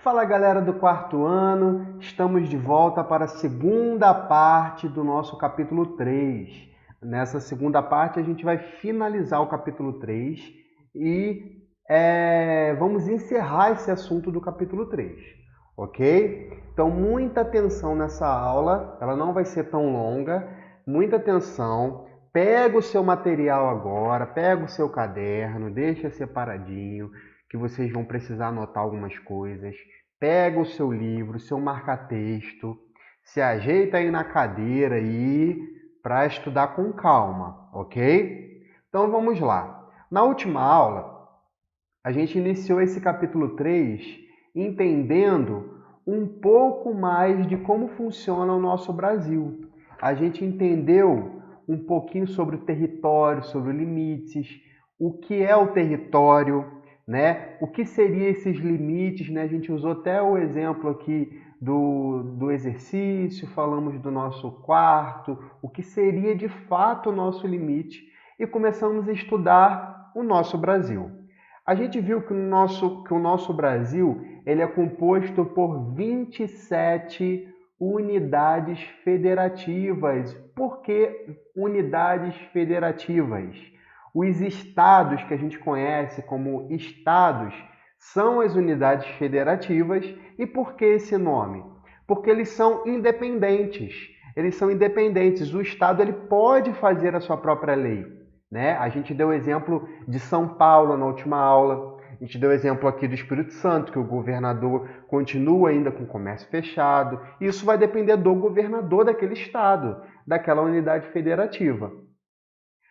Fala galera do quarto ano, estamos de volta para a segunda parte do nosso capítulo 3. Nessa segunda parte a gente vai finalizar o capítulo 3 e vamos encerrar esse assunto do capítulo 3, ok? Então muita atenção nessa aula, ela não vai ser tão longa, muita atenção. Pega o seu material agora, pega o seu caderno, deixa separadinho, que vocês vão precisar anotar algumas coisas. Pega o seu livro, o seu marca-texto, se ajeita aí na cadeira aí para estudar com calma, ok? Então vamos lá. Na última aula, a gente iniciou esse capítulo 3 entendendo um pouco mais de como funciona o nosso Brasil. A gente entendeu um pouquinho sobre o território, sobre os limites, o que é o território, né? O que seriam esses limites, né? A gente usou até o exemplo aqui do exercício, falamos do nosso quarto, o que seria de fato o nosso limite e começamos a estudar o nosso Brasil. A gente viu que o nosso Brasil ele é composto por 27 unidades federativas. Por que unidades federativas? Os estados que a gente conhece como estados são as unidades federativas. E por que esse nome? Porque eles são independentes. Eles são independentes. O estado ele pode fazer a sua própria lei, né? A gente deu o exemplo de São Paulo na última aula. A gente deu o exemplo aqui do Espírito Santo, que o governador continua ainda com o comércio fechado. Isso vai depender do governador daquele estado, daquela unidade federativa.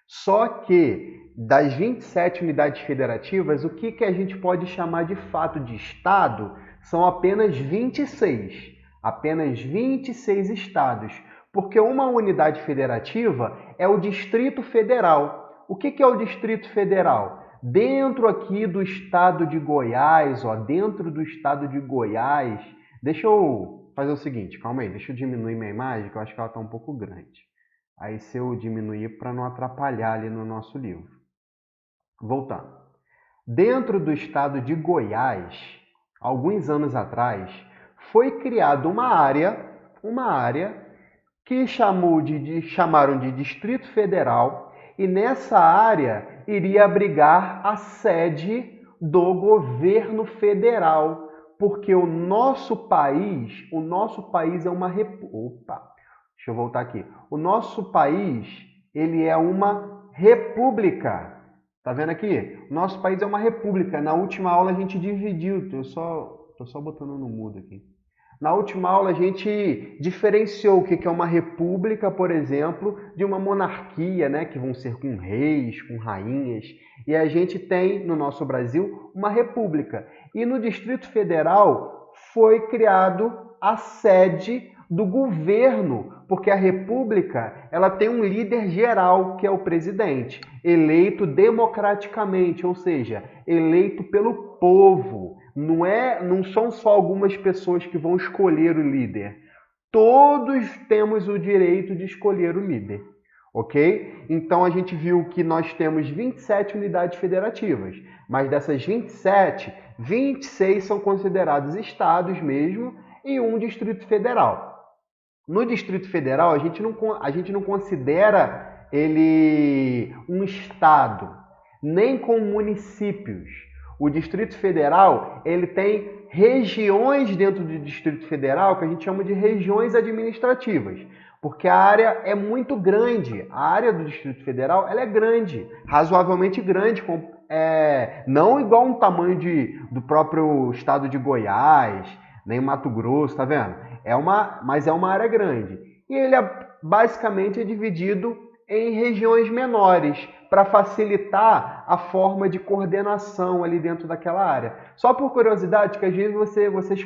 Só que das 27 unidades federativas, o que a gente pode chamar de fato de estado são apenas 26. Apenas 26 estados. Porque uma unidade federativa é o Distrito Federal. O que é o Distrito Federal? Dentro aqui do estado de Goiás, dentro do estado de Goiás, deixa eu fazer o seguinte, calma aí, deixa eu diminuir minha imagem, que eu acho que ela está um pouco grande. Aí se eu diminuir para não atrapalhar ali no nosso livro. Voltando. Dentro do estado de Goiás, alguns anos atrás, foi criada uma área que chamaram de Distrito Federal, e nessa área iria abrigar a sede do governo federal, porque o nosso país é uma Deixa eu voltar aqui. O nosso país, ele é uma república. Tá vendo aqui? O nosso país é uma república. Na última aula a gente dividiu, tô só botando no mudo aqui. Na última aula a gente diferenciou o que é uma república, por exemplo, de uma monarquia, né, que vão ser com reis, com rainhas. E a gente tem, no nosso Brasil, uma república. E no Distrito Federal foi criado a sede do governo, porque a república ela tem um líder geral, que é o presidente, eleito democraticamente, ou seja, eleito pelo povo. Não são só algumas pessoas que vão escolher o líder. Todos temos o direito de escolher o líder, ok? Então a gente viu que nós temos 27 unidades federativas, mas dessas 27, 26 são considerados estados mesmo e um distrito federal. No Distrito Federal, a gente não considera ele um estado, nem com municípios. O Distrito Federal ele tem regiões dentro do Distrito Federal que a gente chama de regiões administrativas, porque a área é muito grande. A área do Distrito Federal ela é grande, razoavelmente grande, não igual um tamanho do próprio estado de Goiás, nem Mato Grosso, tá vendo? Mas é uma área grande. E ele basicamente é dividido em regiões menores, para facilitar a forma de coordenação ali dentro daquela área. Só por curiosidade, que às vezes vocês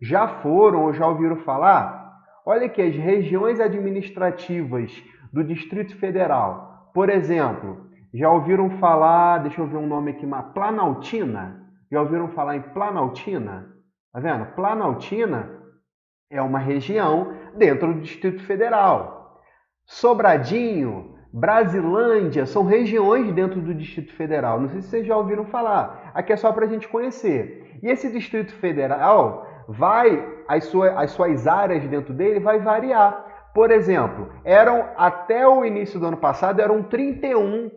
já foram ou já ouviram falar, olha aqui, as regiões administrativas do Distrito Federal. Por exemplo, já ouviram falar, deixa eu ver um nome aqui, Planaltina? Já ouviram falar em Planaltina? Tá vendo? Planaltina é uma região dentro do Distrito Federal. Sobradinho Brasilândia são regiões dentro do Distrito Federal. Não sei se vocês já ouviram falar. Aqui é só para a gente conhecer. E esse Distrito Federal as suas áreas dentro dele vai variar. Por exemplo, até o início do ano passado, eram 31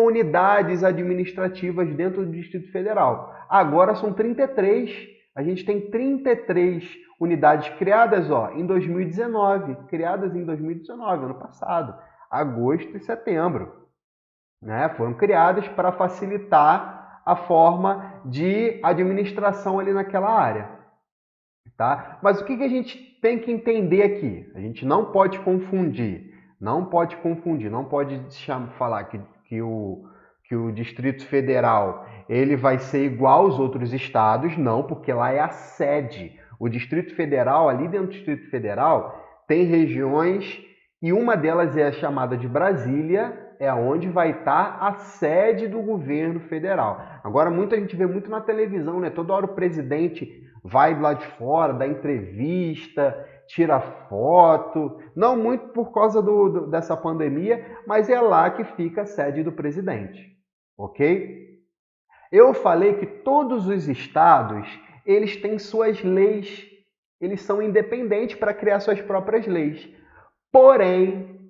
unidades administrativas dentro do Distrito Federal. Agora são 33. A gente tem 33 unidades criadas em 2019. Criadas em 2019, ano passado. Agosto e setembro. Né? Foram criadas para facilitar a forma de administração ali naquela área. Tá? Mas o que a gente tem que entender aqui? A gente não pode confundir. Não pode falar que o Distrito Federal ele vai ser igual aos outros estados, não, porque lá é a sede. O Distrito Federal, ali dentro do Distrito Federal, tem regiões e uma delas é a chamada de Brasília, é onde vai estar a sede do governo federal. Agora, muita gente vê muito na televisão, né? Toda hora o presidente vai lá de fora, dá entrevista, tira foto. Não muito por causa dessa pandemia, mas é lá que fica a sede do presidente. Ok? Eu falei que todos os estados, eles têm suas leis. Eles são independentes para criar suas próprias leis. Porém,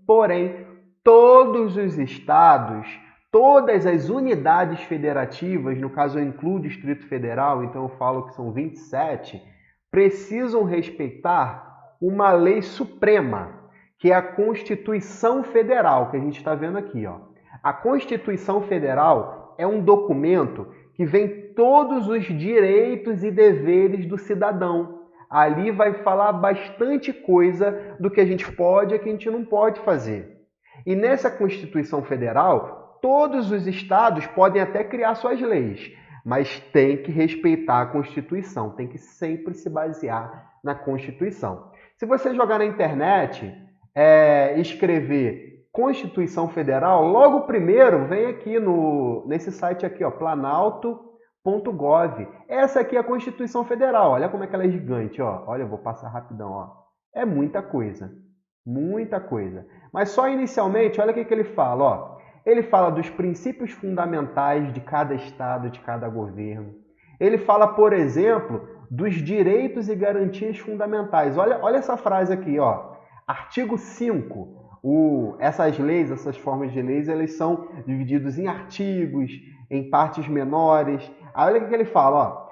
todos os estados, todas as unidades federativas, no caso eu incluo o Distrito Federal, então eu falo que são 27, precisam respeitar uma lei suprema, que é a Constituição Federal, que a gente está vendo aqui. A Constituição Federal é um documento que vem todos os direitos e deveres do cidadão. Ali vai falar bastante coisa do que a gente pode e que a gente não pode fazer. E nessa Constituição Federal, todos os estados podem até criar suas leis, mas tem que respeitar a Constituição, tem que sempre se basear na Constituição. Se você jogar na internet, escrever Constituição Federal, logo primeiro vem aqui nesse site aqui, Planalto.gov. Essa aqui é a Constituição Federal. Olha como é que ela é gigante, Olha, eu vou passar rapidão, É muita coisa. Muita coisa. Mas só inicialmente, olha o que ele fala, Ele fala dos princípios fundamentais de cada estado, de cada governo. Ele fala, por exemplo, dos direitos e garantias fundamentais. Olha essa frase aqui, Artigo 5. Essas leis, essas formas de leis, elas são divididas em artigos, em partes menores. Aí olha o que ele fala,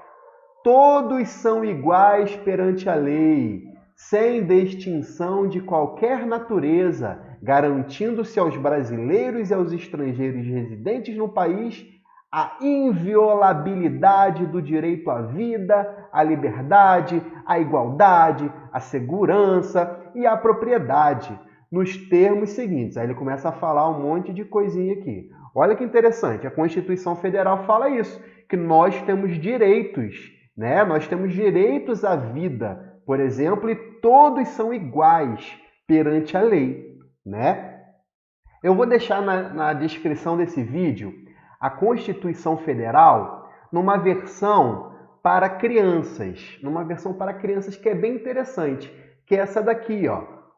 todos são iguais perante a lei, sem distinção de qualquer natureza, garantindo-se aos brasileiros e aos estrangeiros residentes no país a inviolabilidade do direito à vida, à liberdade, à igualdade, à segurança e à propriedade, nos termos seguintes. Aí ele começa a falar um monte de coisinha aqui. Olha que interessante, a Constituição Federal fala isso, que nós temos direitos, né? Nós temos direitos à vida, por exemplo, e todos são iguais perante a lei, né? Eu vou deixar na descrição desse vídeo a Constituição Federal numa versão para crianças, que é bem interessante, que é essa daqui,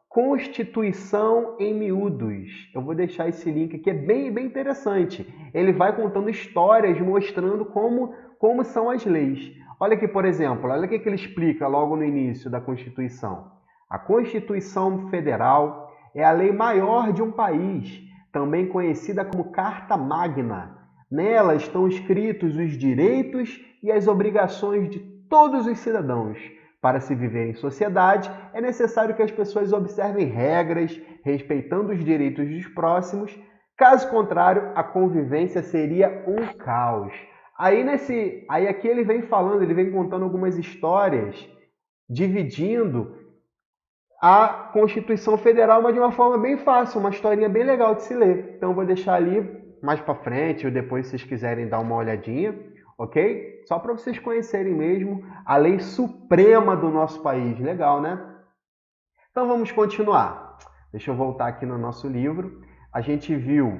Constituição em miúdos. Eu vou deixar esse link aqui, é bem interessante. Ele vai contando histórias, mostrando como são as leis. Olha aqui, por exemplo, olha o que ele explica logo no início da Constituição. A Constituição Federal é a lei maior de um país, também conhecida como Carta Magna. Nela estão escritos os direitos e as obrigações de todos os cidadãos. Para se viver em sociedade, é necessário que as pessoas observem regras, respeitando os direitos dos próximos. Caso contrário, a convivência seria um caos. Aí aqui ele vem falando, ele vem contando algumas histórias, dividindo a Constituição Federal, mas de uma forma bem fácil, uma historinha bem legal de se ler. Então eu vou deixar ali mais para frente, ou depois se vocês quiserem dar uma olhadinha, ok? Só para vocês conhecerem mesmo a lei suprema do nosso país. Legal, né? Então vamos continuar. Deixa eu voltar aqui no nosso livro. A gente viu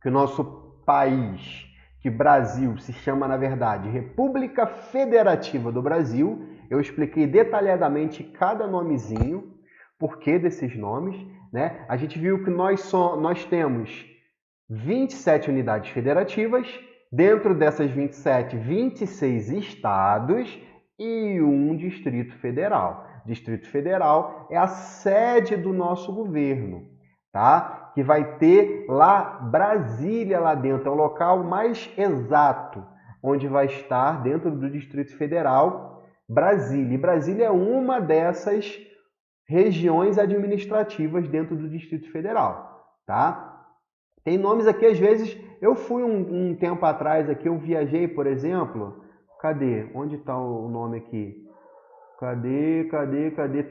que o nosso país, que Brasil, se chama, na verdade, República Federativa do Brasil. Eu expliquei detalhadamente cada nomezinho. porquê desses nomes, né? A gente viu que nós temos 27 unidades federativas, dentro dessas 27, 26 estados e um Distrito Federal. Distrito Federal é a sede do nosso governo, tá? Que vai ter lá Brasília lá dentro, é o local mais exato onde vai estar dentro do Distrito Federal Brasília. E Brasília é uma dessas regiões administrativas dentro do Distrito Federal, tá? Tem nomes aqui, às vezes, eu fui um tempo atrás aqui, eu viajei, por exemplo, cadê? Onde está o nome aqui? Cadê?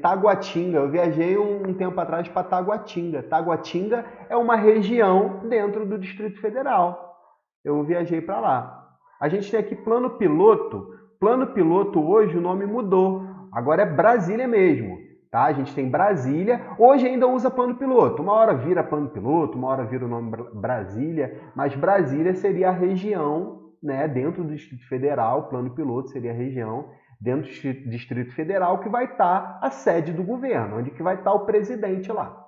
Taguatinga. Eu viajei um tempo atrás para Taguatinga. Taguatinga é uma região dentro do Distrito Federal. Eu viajei para lá. A gente tem aqui Plano Piloto. Plano Piloto hoje o nome mudou. Agora é Brasília mesmo. Tá? A gente tem Brasília. Hoje ainda usa Plano Piloto. Uma hora vira Plano Piloto, uma hora vira o nome Brasília. Mas Brasília seria a região, né, dentro do Distrito Federal. Plano Piloto seria a região dentro do Distrito Federal que vai estar a sede do governo, onde que vai estar o presidente lá.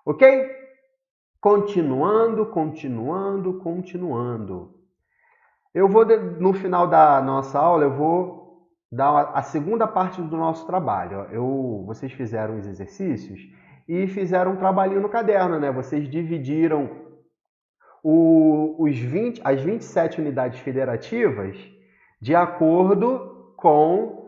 Ok? Continuando. Eu vou, no final da nossa aula, eu vou dar a segunda parte do nosso trabalho. Vocês fizeram os exercícios e fizeram um trabalhinho no caderno, né? Vocês dividiram as 27 unidades federativas de acordo com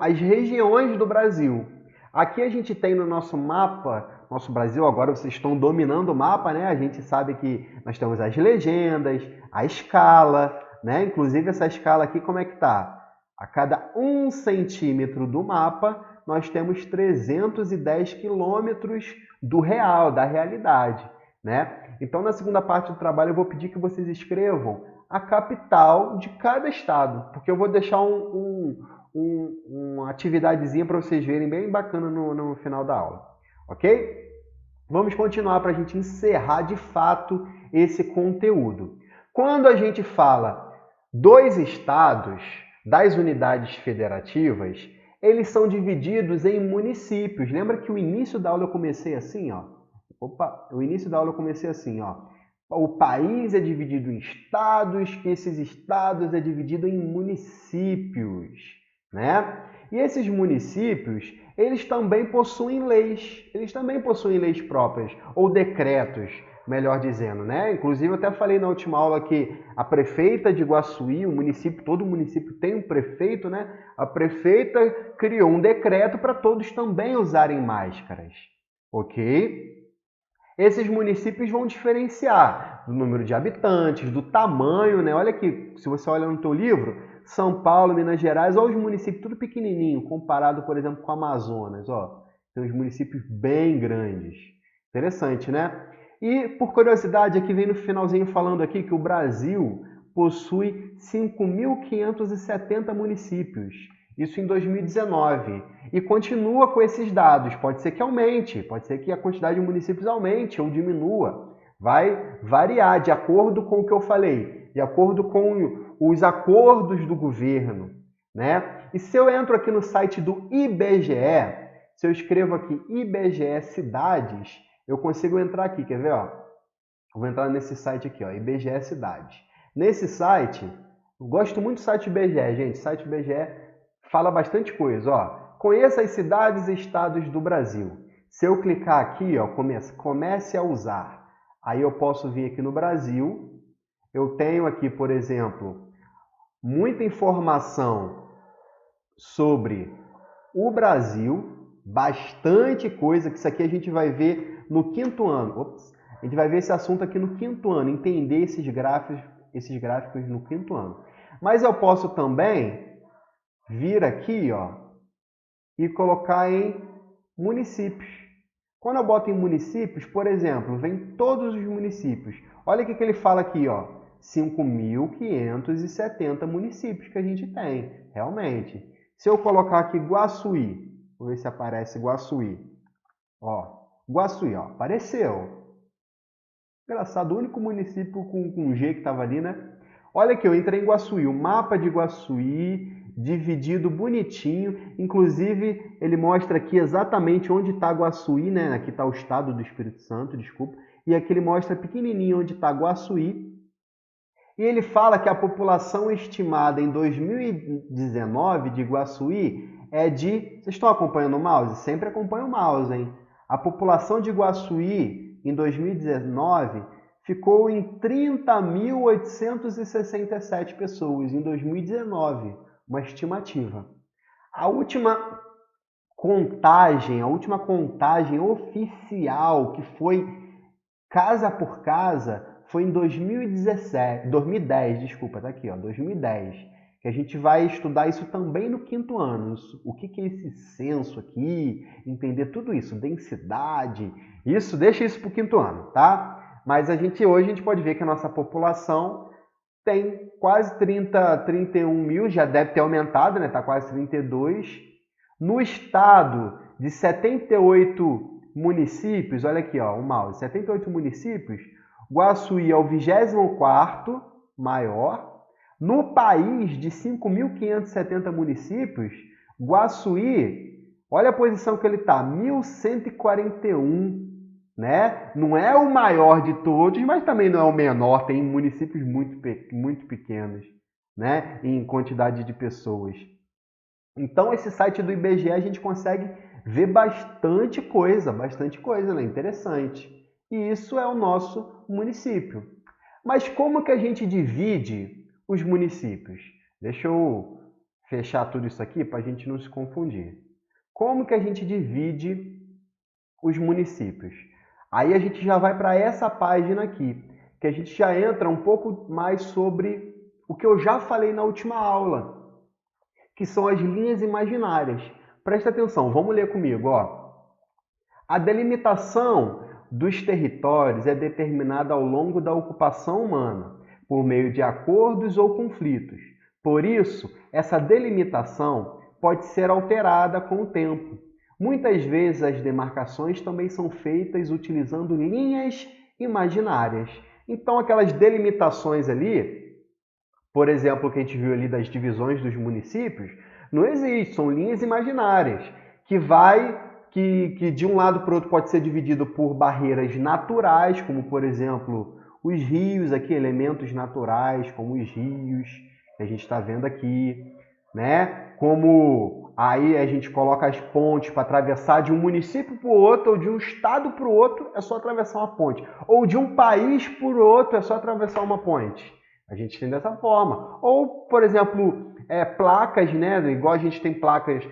as regiões do Brasil. Aqui a gente tem no nosso mapa, nosso Brasil, agora vocês estão dominando o mapa, né? A gente sabe que nós temos as legendas, a escala, né? Inclusive essa escala aqui, como é que tá? A cada 1 centímetro do mapa, nós temos 310 quilômetros do real, da realidade, né? Então, na segunda parte do trabalho, eu vou pedir que vocês escrevam a capital de cada estado, porque eu vou deixar uma atividadezinha para vocês verem bem bacana no final da aula, ok? Vamos continuar para a gente encerrar de fato esse conteúdo. Quando a gente fala dos estados, das unidades federativas, eles são divididos em municípios. Lembra que o início da aula eu comecei assim, ó? O país é dividido em estados, que esses estados é dividido em municípios, né? E esses municípios, eles também possuem leis próprias, ou decretos, melhor dizendo, né? Inclusive, eu até falei na última aula que a prefeita de Iguaçuí, todo município tem um prefeito, né? A prefeita criou um decreto para todos também usarem máscaras, ok? Esses municípios vão diferenciar do número de habitantes, do tamanho, né? Olha aqui, se você olha no teu livro, São Paulo, Minas Gerais, olha os municípios tudo pequenininho, comparado, por exemplo, com o Amazonas, ó. Tem uns municípios bem grandes. Interessante, né? E, por curiosidade, aqui vem no finalzinho falando aqui que o Brasil possui 5.570 municípios. Isso em 2019. E continua com esses dados. Pode ser que aumente, pode ser que a quantidade de municípios aumente ou diminua. Vai variar de acordo com o que eu falei, de acordo com os acordos do governo, né? E se eu entro aqui no site do IBGE, se eu escrevo aqui IBGE Cidades, eu consigo entrar aqui, quer ver? Ó? Eu vou entrar nesse site aqui, ó, IBGE Cidades. Nesse site, eu gosto muito do site IBGE, gente. O site IBGE fala bastante coisa, ó. Conheça as cidades e estados do Brasil. Se eu clicar aqui, ó, comece a usar. Aí eu posso vir aqui no Brasil. Eu tenho aqui, por exemplo, muita informação sobre o Brasil, bastante coisa, que isso aqui a gente vai ver no 5º ano. A gente vai ver esse assunto aqui no 5º ano, entender esses gráficos no 5º ano. Mas eu posso também vir aqui, ó, e colocar em municípios. Quando eu boto em municípios, por exemplo, vem todos os municípios. Olha o que ele fala aqui, ó, 5.570 municípios que a gente tem, realmente. Se eu colocar aqui Iguaçuí, vou ver se aparece Iguaçuí. Ó, Iguaçuí, ó, apareceu. Engraçado, o único município com G que estava ali, né? Olha aqui, eu entrei em Iguaçuí, o mapa de Iguaçuí, dividido bonitinho. Inclusive, ele mostra aqui exatamente onde está Guaçuí, né? Aqui está o estado do Espírito Santo, desculpa. E aqui ele mostra pequenininho onde está Guaçuí. E ele fala que a população estimada em 2019 de Guaçuí é de... Vocês estão acompanhando o mouse? Sempre acompanha o mouse, hein? A população de Guaçuí em 2019 ficou em 30.867 pessoas em 2019, uma estimativa. A última contagem oficial, que foi casa por casa, foi em 2010, desculpa, tá aqui, ó, 2010, que a gente vai estudar isso também no quinto ano. O que é esse censo aqui, entender tudo isso, densidade, isso, deixa isso para o quinto ano, tá? Mas hoje a gente pode ver que a nossa população tem quase 31 mil, já deve ter aumentado, né? Tá quase 32. No estado de 78 municípios, olha aqui, ó, o mouse, 78 municípios, Guaçuí é o 24º maior. No país de 5.570 municípios, Guaçuí, olha a posição que ele está, 1.141, né? Não é o maior de todos, mas também não é o menor, tem municípios muito pequenos, né? Em quantidade de pessoas. Então, esse site do IBGE a gente consegue ver bastante coisa, né? Interessante. E isso é o nosso município. Mas como que a gente divide os municípios? Deixa eu fechar tudo isso aqui para a gente não se confundir. Como que a gente divide os municípios? Aí a gente já vai para essa página aqui, que a gente já entra um pouco mais sobre o que eu já falei na última aula, que são as linhas imaginárias. Presta atenção, vamos ler comigo, ó. A delimitação dos territórios é determinada ao longo da ocupação humana, por meio de acordos ou conflitos. Por isso, essa delimitação pode ser alterada com o tempo. Muitas vezes as demarcações também são feitas utilizando linhas imaginárias. Então, aquelas delimitações ali, por exemplo, que a gente viu ali das divisões dos municípios, não existe, são linhas imaginárias, que de um lado para o outro pode ser dividido por barreiras naturais, como por exemplo os rios, aqui elementos naturais, como os rios, que a gente está vendo aqui, né? Como aí a gente coloca as pontes para atravessar de um município para o outro, ou de um estado para o outro, é só atravessar uma ponte. Ou de um país para o outro, é só atravessar uma ponte. A gente tem dessa forma. Ou, por exemplo, placas, né? Igual a gente tem placas,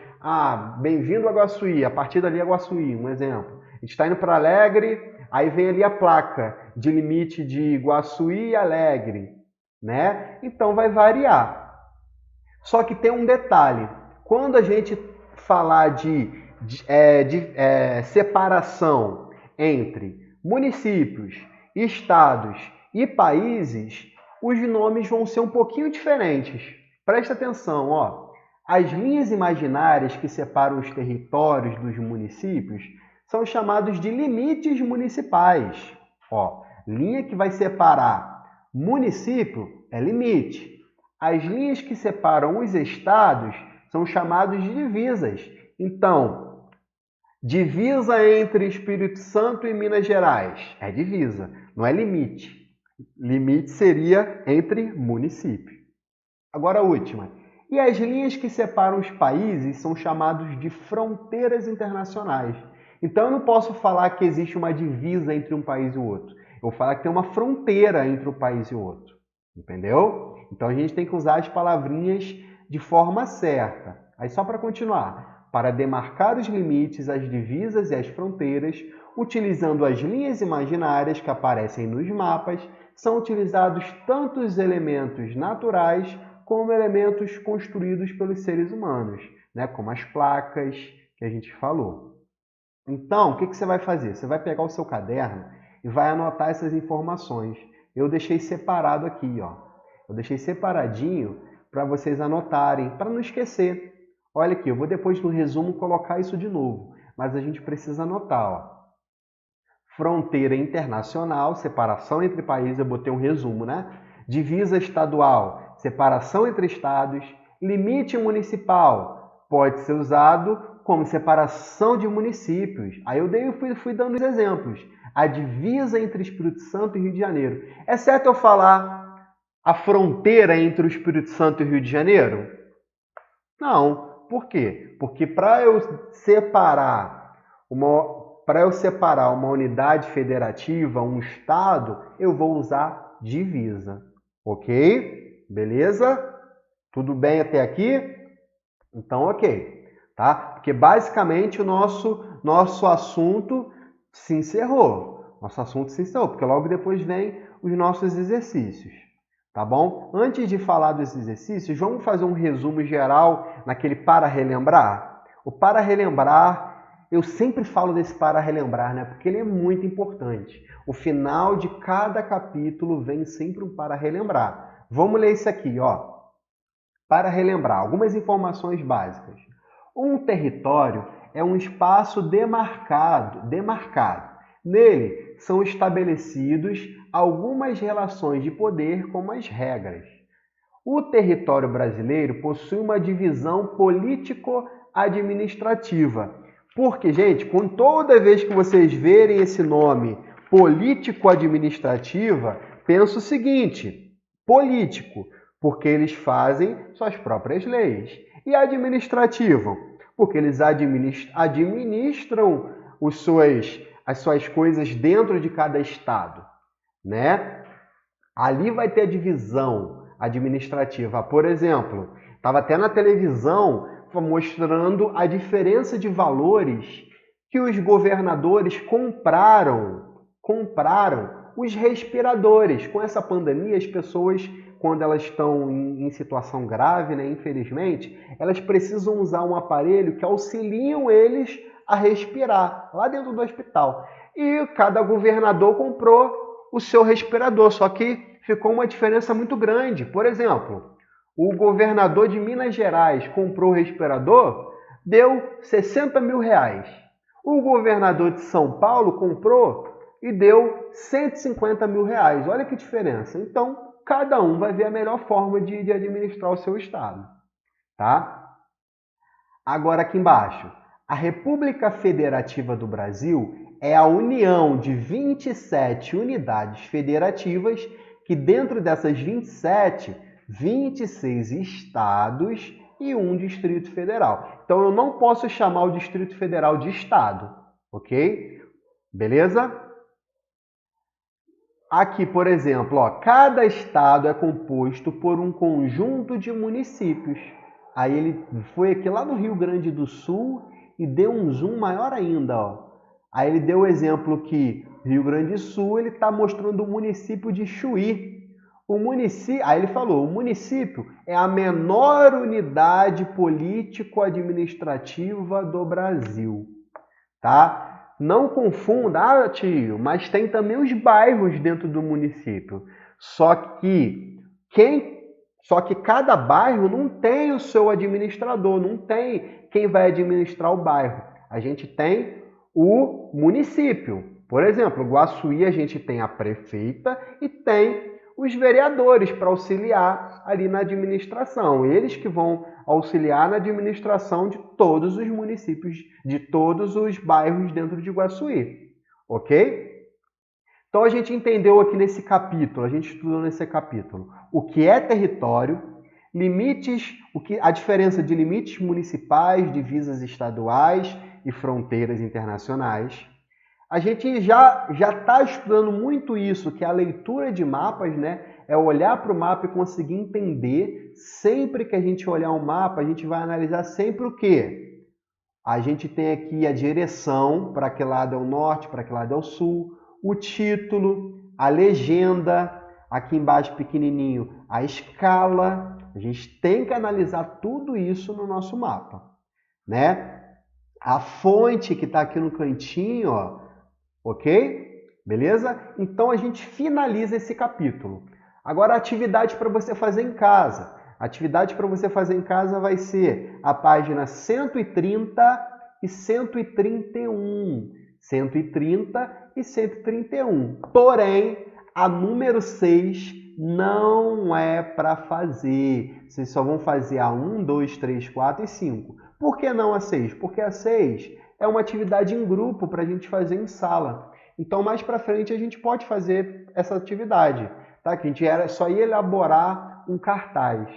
bem-vindo a Guaçuí, a partir dali é Guaçuí, um exemplo. A gente está indo para Alegre, aí vem ali a placa de limite de Guaçuí e Alegre, né? Então vai variar. Só que tem um detalhe, quando a gente falar de separação entre municípios, estados e países, os nomes vão ser um pouquinho diferentes. Presta atenção, ó. As linhas imaginárias que separam os territórios dos municípios são chamados de limites municipais. Ó, linha que vai separar município é limite. As linhas que separam os estados são chamados de divisas. Então, divisa entre Espírito Santo e Minas Gerais é divisa, não é limite. Limite seria entre municípios. Agora a última. E as linhas que separam os países são chamados de fronteiras internacionais. Então eu não posso falar que existe uma divisa entre um país e o outro. Eu vou falar que tem uma fronteira entre o país e o outro. Entendeu? Então a gente tem que usar as palavrinhas de forma certa. Aí só para continuar. Para demarcar os limites, as divisas e as fronteiras, utilizando as linhas imaginárias que aparecem nos mapas, são utilizados tanto os elementos naturais como elementos construídos pelos seres humanos, né? Como as placas que a gente falou. Então, o que você vai fazer? Você vai pegar o seu caderno e vai anotar essas informações. Eu deixei separado aqui, ó. Eu deixei separadinho para vocês anotarem, para não esquecer. Olha aqui, eu vou depois no resumo colocar isso de novo, mas a gente precisa anotar, ó. Fronteira internacional, separação entre países, eu botei um resumo, né? Divisa estadual, separação entre estados. Limite municipal pode ser usado como separação de municípios. Aí eu fui dando os exemplos. A divisa entre Espírito Santo e Rio de Janeiro. É certo eu falar a fronteira entre o Espírito Santo e o Rio de Janeiro? Não. Por quê? Porque para eu separar uma unidade federativa, um estado, eu vou usar divisa. Ok? Beleza? Tudo bem até aqui? Então, ok. Tá? Porque basicamente o nosso assunto se encerrou. Nosso assunto se encerrou, porque logo depois vem os nossos exercícios. Tá bom? Antes de falar dos exercícios, vamos fazer um resumo geral naquele para relembrar? O para relembrar, eu sempre falo desse para relembrar, né? Porque ele é muito importante. O final de cada capítulo vem sempre um para relembrar. Vamos ler isso aqui, ó. Para relembrar, algumas informações básicas. Um território é um espaço demarcado. Nele são estabelecidos algumas relações de poder como as regras. O território brasileiro possui uma divisão político-administrativa. Porque, gente, com toda vez que vocês verem esse nome político-administrativa, pensa o seguinte: político, porque eles fazem suas próprias leis. E administrativo, porque eles administram as suas coisas dentro de cada estado, né? Ali vai ter a divisão administrativa. Por exemplo, estava até na televisão mostrando a diferença de valores que os governadores compraram os respiradores. Com essa pandemia, as pessoas, quando elas estão em situação grave, né, infelizmente, elas precisam usar um aparelho que auxiliam eles a respirar lá dentro do hospital. E cada governador comprou o seu respirador, só que ficou uma diferença muito grande. Por exemplo, o governador de Minas Gerais comprou o respirador, deu 60 mil reais. O governador de São Paulo comprou e deu 150 mil reais. Olha que diferença. Então, cada um vai ver a melhor forma de administrar o seu estado. Tá? Agora aqui embaixo. A República Federativa do Brasil é a união de 27 unidades federativas que dentro dessas 27, 26 estados e um Distrito Federal. Então, eu não posso chamar o Distrito Federal de estado, ok? Beleza? Aqui, por exemplo, ó, cada estado é composto por um conjunto de municípios. Aí ele foi aqui lá no Rio Grande do Sul e deu um zoom maior ainda, ó. Aí ele deu o exemplo que Rio Grande do Sul ele está mostrando o município de Chuí. Aí ele falou, o município é a menor unidade político-administrativa do Brasil, tá? Não confunda, tio, mas tem também os bairros dentro do município. Só que cada bairro não tem o seu administrador, não tem quem vai administrar o bairro. A gente tem o município. Por exemplo, Guaçuí a gente tem a prefeita e tem os vereadores para auxiliar ali na administração. Eles que vão auxiliar na administração de todos os municípios, de todos os bairros dentro de Guaçuí. Ok? Então a gente entendeu aqui nesse capítulo, a gente estudou nesse capítulo o que é território, limites, a diferença de limites municipais, divisas estaduais e fronteiras internacionais. A gente já está estudando muito isso, que é a leitura de mapas, né? É olhar para o mapa e conseguir entender. Sempre que a gente olhar um mapa, a gente vai analisar sempre o quê? A gente tem aqui a direção, para que lado é o norte, para que lado é o sul, o título, a legenda, aqui embaixo pequenininho, a escala. A gente tem que analisar tudo isso no nosso mapa, né? A fonte que está aqui no cantinho, ó, ok? Beleza? Então a gente finaliza esse capítulo. Agora a atividade para você fazer em casa. A atividade para você fazer em casa vai ser a página 130 e 131. 130 e 131. Porém, a número 6 não é para fazer. Vocês só vão fazer a 1, 2, 3, 4 e 5. Por que não a 6? Porque a 6 é uma atividade em grupo para a gente fazer em sala. Então, mais para frente, a gente pode fazer essa atividade, tá? Que a gente só ia elaborar um cartaz.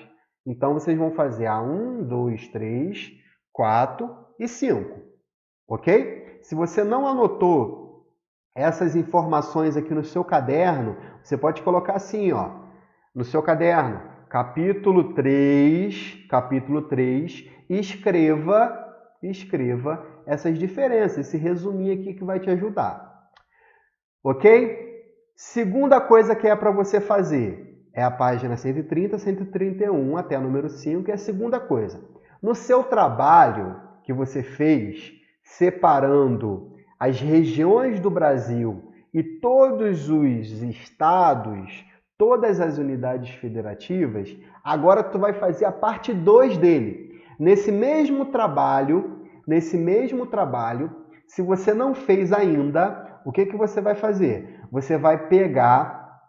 Então, vocês vão fazer a 1, 2, 3, 4 e 5, ok? Se você não anotou essas informações aqui no seu caderno, você pode colocar assim, ó, no seu caderno, capítulo 3, e escreva essas diferenças, esse resuminho aqui que vai te ajudar. Ok? Segunda coisa que é para você fazer é a página 130, 131 até o número 5, é a segunda coisa. No seu trabalho que você fez, separando as regiões do Brasil e todos os estados, todas as unidades federativas, agora tu vai fazer a parte 2 dele. Nesse mesmo trabalho, se você não fez ainda, o que você vai fazer? Você vai pegar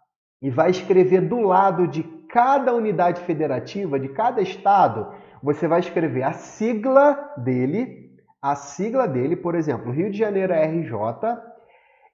e vai escrever do lado de cada unidade federativa, de cada estado, você vai escrever a sigla dele, por exemplo, Rio de Janeiro é RJ,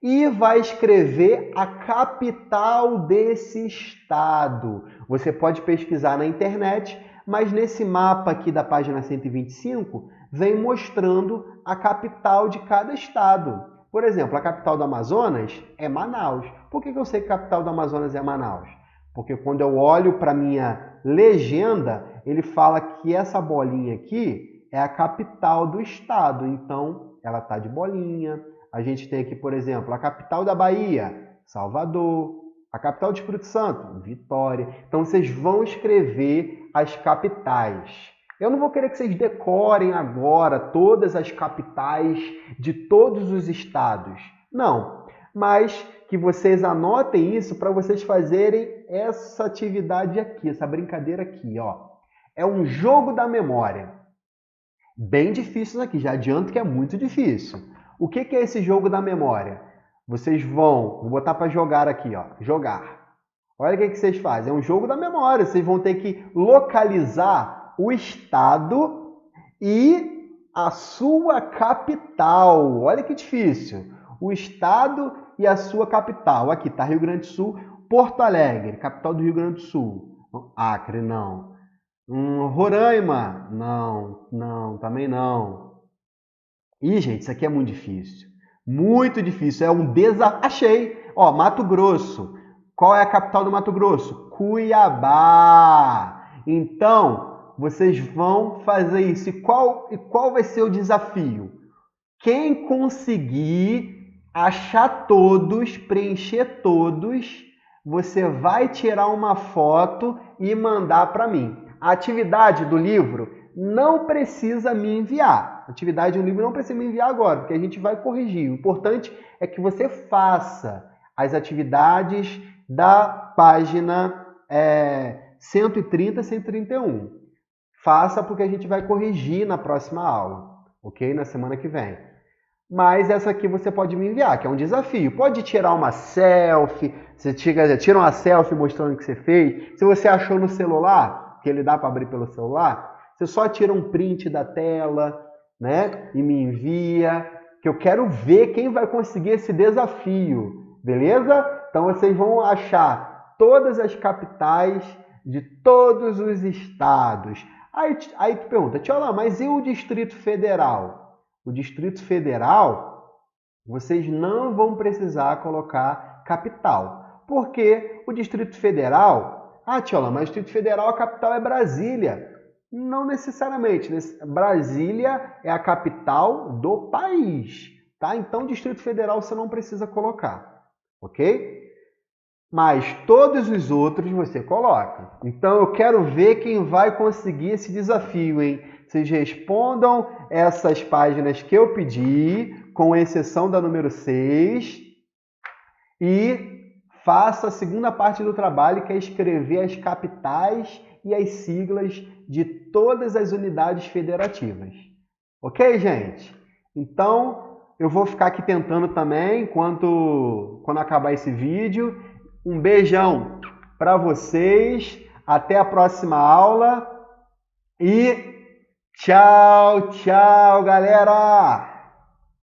e vai escrever a capital desse estado. Você pode pesquisar na internet, mas nesse mapa aqui da página 125, vem mostrando a capital de cada estado. Por exemplo, a capital do Amazonas é Manaus. Por que eu sei que a capital do Amazonas é Manaus? Porque quando eu olho para a minha legenda, ele fala que essa bolinha aqui é a capital do estado. Então, ela está de bolinha. A gente tem aqui, por exemplo, a capital da Bahia, Salvador. A capital do Espírito Santo, Vitória. Então, vocês vão escrever as capitais. Eu não vou querer que vocês decorem agora todas as capitais de todos os estados. Não, mas que vocês anotem isso para vocês fazerem essa atividade aqui, essa brincadeira aqui, ó. É um jogo da memória. Bem difícil isso aqui, já adianto que é muito difícil. O que é esse jogo da memória? Vocês vou botar para jogar aqui, ó, jogar. Olha o que vocês fazem, é um jogo da memória, vocês vão ter que localizar o estado e a sua capital. Olha que difícil. O estado e a sua capital. Aqui está Rio Grande do Sul, Porto Alegre, capital do Rio Grande do Sul. Acre, não. Roraima, não, também não. Ih, gente, isso aqui é muito difícil. Muito difícil. É um desafio. Achei. Ó, Mato Grosso. Qual é a capital do Mato Grosso? Cuiabá. Então, vocês vão fazer isso. E qual vai ser o desafio? Quem conseguir achar todos, preencher todos, você vai tirar uma foto e mandar para mim. A atividade do livro não precisa me enviar. A atividade do livro não precisa me enviar agora, porque a gente vai corrigir. O importante é que você faça as atividades da página 130, 131. Faça porque a gente vai corrigir na próxima aula, ok? Na semana que vem. Mas essa aqui você pode me enviar, que é um desafio. Pode tirar uma selfie, você tira uma selfie mostrando o que você fez. Se você achou no celular, que ele dá para abrir pelo celular, você só tira um print da tela, né? E me envia, que eu quero ver quem vai conseguir esse desafio, beleza? Então vocês vão achar todas as capitais de todos os estados. Aí tu pergunta, Tia Alain, mas e o Distrito Federal? O Distrito Federal, vocês não vão precisar colocar capital. Porque o Distrito Federal... Tia Alain, mas o Distrito Federal, a capital é Brasília. Não necessariamente. Brasília é a capital do país. Tá? Então, Distrito Federal você não precisa colocar. Ok? Mas todos os outros você coloca. Então, eu quero ver quem vai conseguir esse desafio, hein? Vocês respondam essas páginas que eu pedi, com exceção da número 6, e faça a segunda parte do trabalho, que é escrever as capitais e as siglas de todas as unidades federativas. Ok, gente? Então, eu vou ficar aqui tentando também, quando acabar esse vídeo. Um beijão para vocês. Até a próxima aula e tchau, tchau, galera!